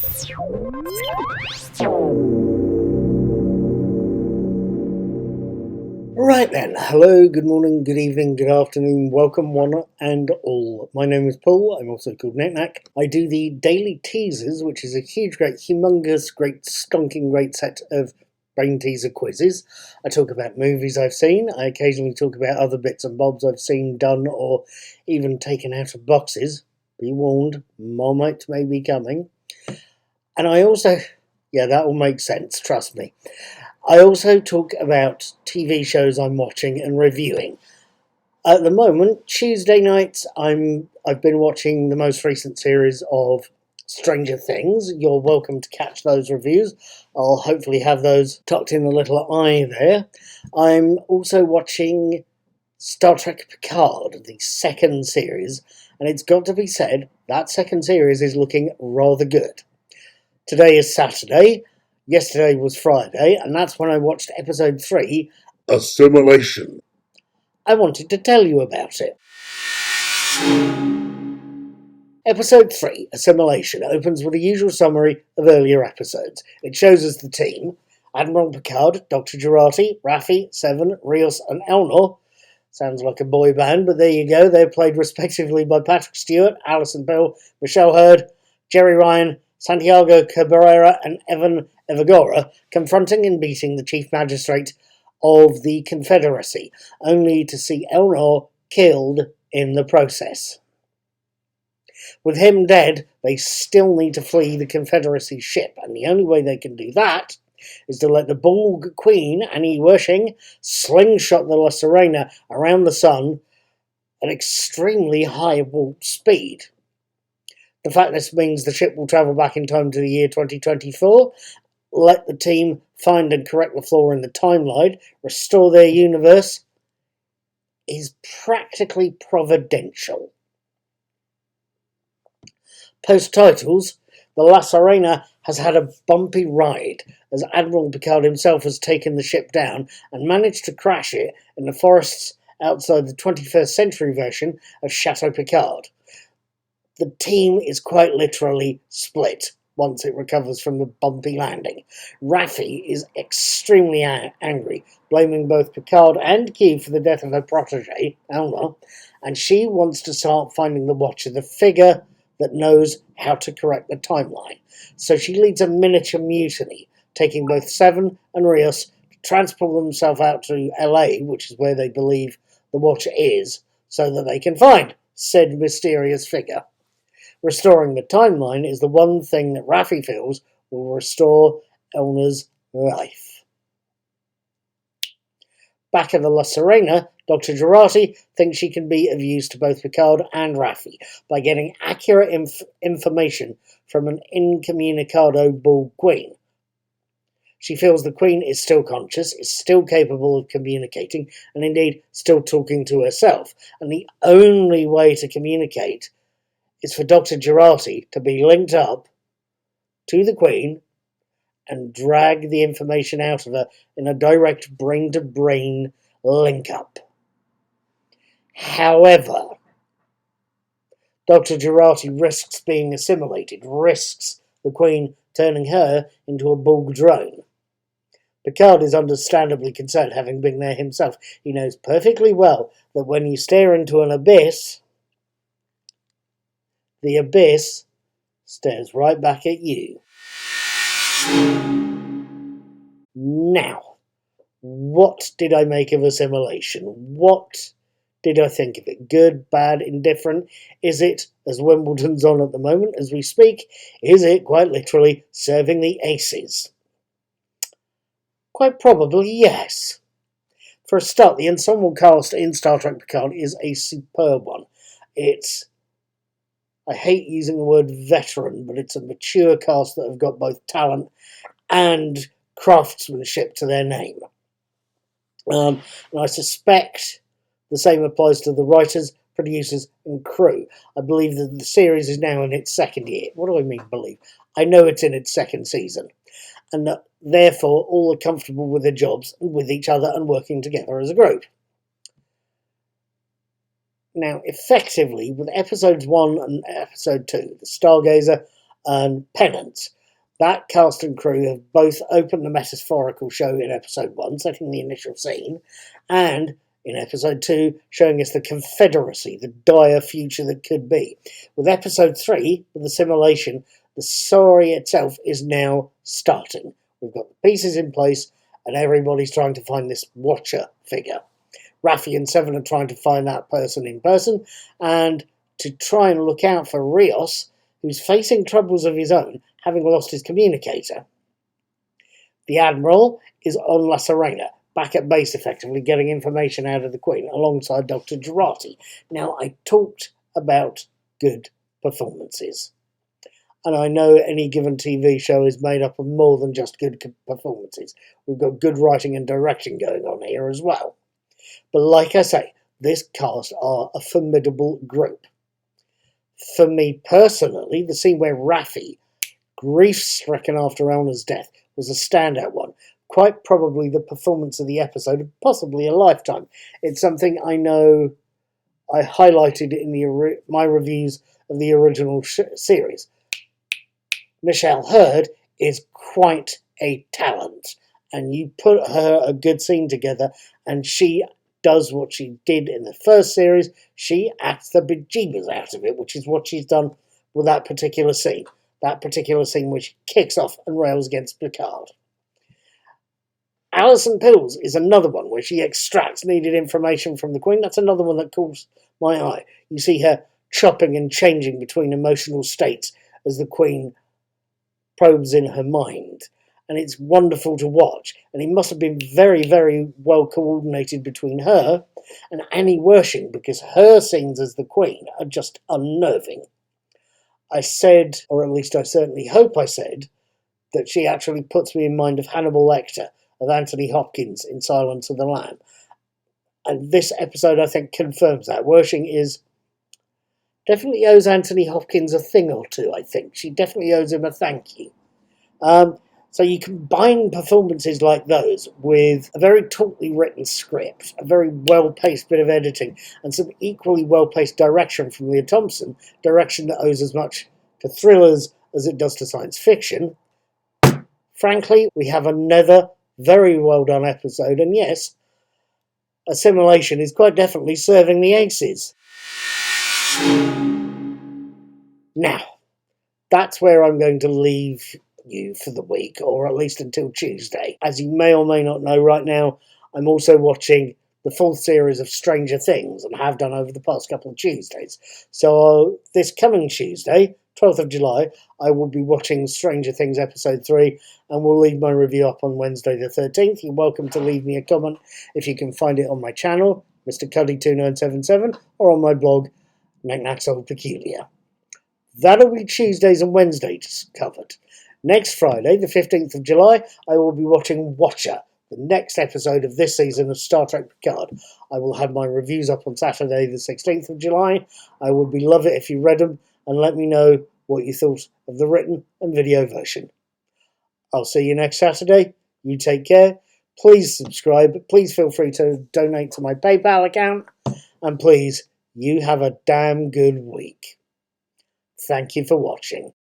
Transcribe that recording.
Right then, hello, good morning, good evening, good afternoon, welcome one and all. My name is Paul, I'm also called Knack. I do the daily teasers, which is a huge, great, humongous, great, stonking, great set of brain teaser quizzes. I talk about movies I've seen, I occasionally talk about other bits and bobs I've seen, done, or even taken out of boxes. Be warned, Marmite may be coming. And I also, yeah, that will make sense, trust me. I also talk about TV shows I'm watching and reviewing. At the moment, Tuesday nights, I've been watching the most recent series of Stranger Things. You're welcome to catch those reviews. I'll hopefully have those tucked in the little eye there. I'm also watching Star Trek Picard, the second series, and it's got to be said, that second series is looking rather good. Today is Saturday. Yesterday was Friday, and that's when I watched episode 3, Assimilation. I wanted to tell you about it. Episode 3, Assimilation, opens with a usual summary of earlier episodes. It shows us the team: Admiral Picard, Dr. Jurati, Raffi, Seven, Rios, and Elnor. Sounds like a boy band, but there you go. They're played respectively by Patrick Stewart, Alison Pill, Michelle Hurd, Jerry Ryan, Santiago Cabrera, and Evan Evagora, confronting and beating the Chief Magistrate of the Confederacy, only to see Elnor killed in the process. With him dead, they still need to flee the Confederacy ship, and the only way they can do that is to let the Borg Queen, Annie Wershing, slingshot the La Sirena around the sun at extremely high warp speed. The fact this means the ship will travel back in time to the year 2024, let the team find and correct the flaw in the timeline, restore their universe, is practically providential. Post-titles, the La Sirena has had a bumpy ride, as Admiral Picard himself has taken the ship down and managed to crash it in the forests outside the 21st century version of Chateau Picard. The team is quite literally split once it recovers from the bumpy landing. Raffi is extremely angry, blaming both Picard and Q for the death of her protege, Elnor, and she wants to start finding the Watcher, the figure that knows how to correct the timeline. So she leads a miniature mutiny, taking both Seven and Rios to transport themselves out to LA, which is where they believe the Watcher is, so that they can find said mysterious figure. Restoring the timeline is the one thing that Raffi feels will restore Elnor's life. Back at the La Sirena, Dr. Jurati thinks she can be of use to both Picard and Raffi by getting accurate information from an incommunicado Borg Queen. She feels the Queen is still conscious, is still capable of communicating, and indeed still talking to herself, and the only way to communicate is for Dr. Jurati to be linked up to the Queen and drag the information out of her in a direct brain-to-brain link-up. However, Dr. Jurati risks being assimilated, risks the Queen turning her into a Borg drone. Picard is understandably concerned, having been there himself. He knows perfectly well that when you stare into an abyss, the abyss stares right back at you. Now, what did I make of Assimilation? What did I think of it? Good, bad, indifferent? Is it, as Wimbledon's on at the moment as we speak, is it quite literally serving the aces? Quite probably yes. For a start, the ensemble cast in Star Trek Picard is a superb one. I hate using the word veteran, but it's a mature cast that have got both talent and craftsmanship to their name. And I suspect the same applies to the writers, producers, and crew. I believe that the series is now in its second year. What do I mean, believe? I know it's in its second season. And that therefore all are comfortable with their jobs and with each other and working together as a group. Now, effectively, with episodes 1 and episode 2, the Stargazer and Pennant. That cast and crew have both opened the metaphorical show in episode 1, setting the initial scene, and in episode 2, showing us the Confederacy, the dire future that could be. With episode 3, with Assimilation, the story itself is now starting. We've got the pieces in place, and everybody's trying to find this Watcher figure. Raffi and Seven are trying to find that person in person, and to try and look out for Rios, who's facing troubles of his own, having lost his communicator. The Admiral is on La Serena, back at base effectively, getting information out of the Queen, alongside Dr. Girardi. Now, I talked about good performances. And I know any given TV show is made up of more than just good performances. We've got good writing and directing going on here as well. But like I say, this cast are a formidable group. For me personally, the scene where Raffi, grief-stricken after Elna's death, was a standout one. Quite probably the performance of the episode, possibly a lifetime. It's something I know I highlighted in my reviews of the original series. Michelle Hurd is quite a talent, and you put her a good scene together, and she does what she did in the first series. She acts the bejeebers out of it, which is what she's done with that particular scene. That particular scene which kicks off and rails against Picard. Alison Pills is another one where she extracts needed information from the Queen. That's another one that caught my eye. You see her chopping and changing between emotional states as the Queen probes in her mind. And it's wonderful to watch. And it must have been very, very well coordinated between her and Annie Wershing, because her scenes as the Queen are just unnerving. I said, or at least I certainly hope I said, that she actually puts me in mind of Hannibal Lecter, of Anthony Hopkins in Silence of the Lamb. And this episode, I think, confirms that. Wershing definitely owes Anthony Hopkins a thing or two, I think. She definitely owes him a thank you. So you combine performances like those with a very tautly written script, a very well-paced bit of editing, and some equally well-paced direction from Leah Thompson, direction that owes as much to thrillers as it does to science fiction. Frankly, we have another very well-done episode, and yes, Assimilation is quite definitely serving the aces. Now, that's where I'm going to leave you for the week, or at least until Tuesday. As you may or may not know, right now I'm also watching the full series of Stranger Things, and have done over the past couple of Tuesdays. So this coming Tuesday, 12th of July, I will be watching Stranger Things episode 3, and will leave my review up on Wednesday the 13th. You're welcome to leave me a comment if you can find it on my channel, Mr. Cuddy2977, or on my blog, Knack-Knack's Old Peculiar. That'll be Tuesdays and Wednesdays covered. Next Friday, the 15th of July, I will be watching Watcher, the next episode of this season of Star Trek Picard. I will have my reviews up on Saturday, the 16th of July. I would love it if you read them and let me know what you thought of the written and video version. I'll see you next Saturday. You take care. Please subscribe. Please feel free to donate to my PayPal account. And please, you have a damn good week. Thank you for watching.